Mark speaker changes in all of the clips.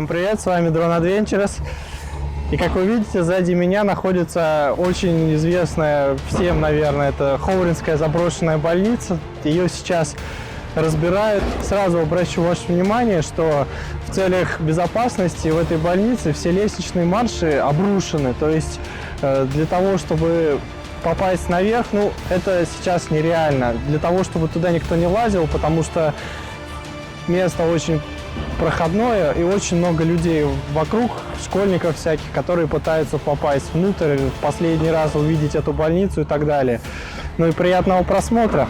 Speaker 1: Всем привет, с вами Drone Adventures. И как вы видите, сзади меня находится очень известная всем, наверное, это Ховринская заброшенная больница. Ее сейчас разбирают. Сразу обращу ваше внимание, что в целях безопасности в этой больнице все лестничные марши обрушены. То есть для того, чтобы попасть наверх, это сейчас нереально. Для того, чтобы туда никто не лазил, потому что место очень проходное и очень много людей вокруг, школьников всяких, которые пытаются попасть внутрь, в последний раз увидеть эту больницу и так далее. Ну и приятного просмотра!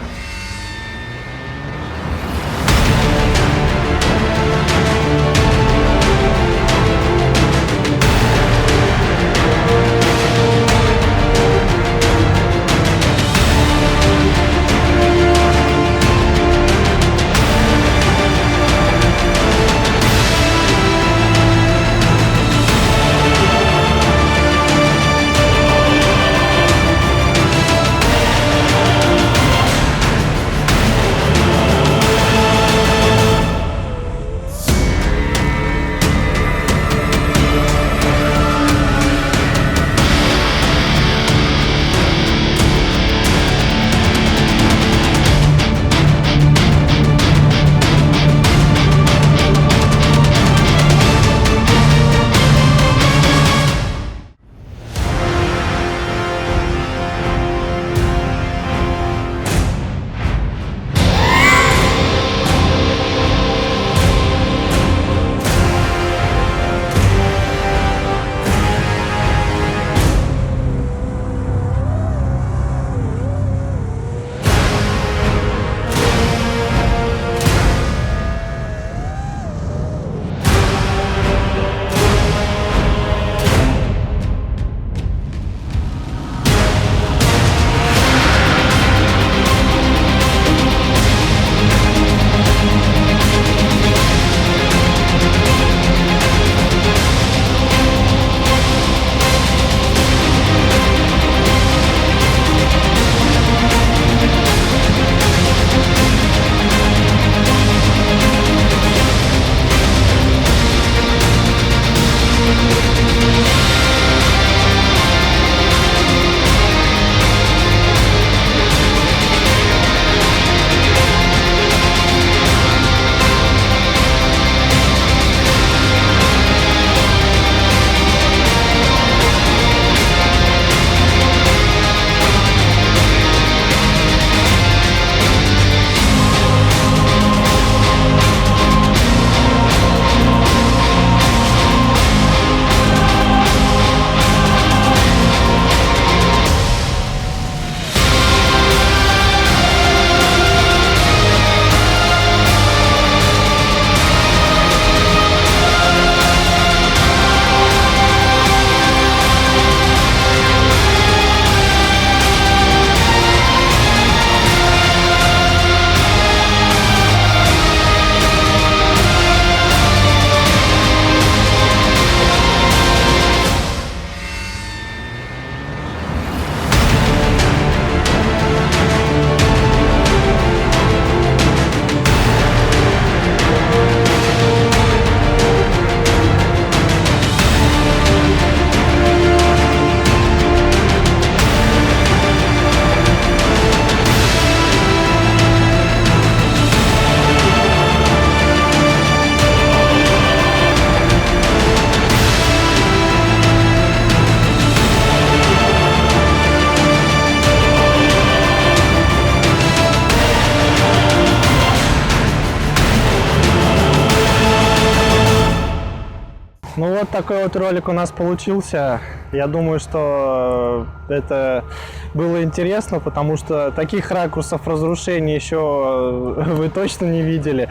Speaker 1: Ну вот такой вот ролик у нас получился. Я думаю, что это было интересно, потому что таких ракурсов разрушений еще вы точно не видели.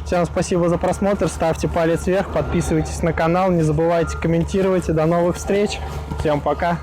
Speaker 1: Всем спасибо за просмотр, ставьте палец вверх, подписывайтесь на канал, не забывайте комментировать и до новых встреч. Всем пока!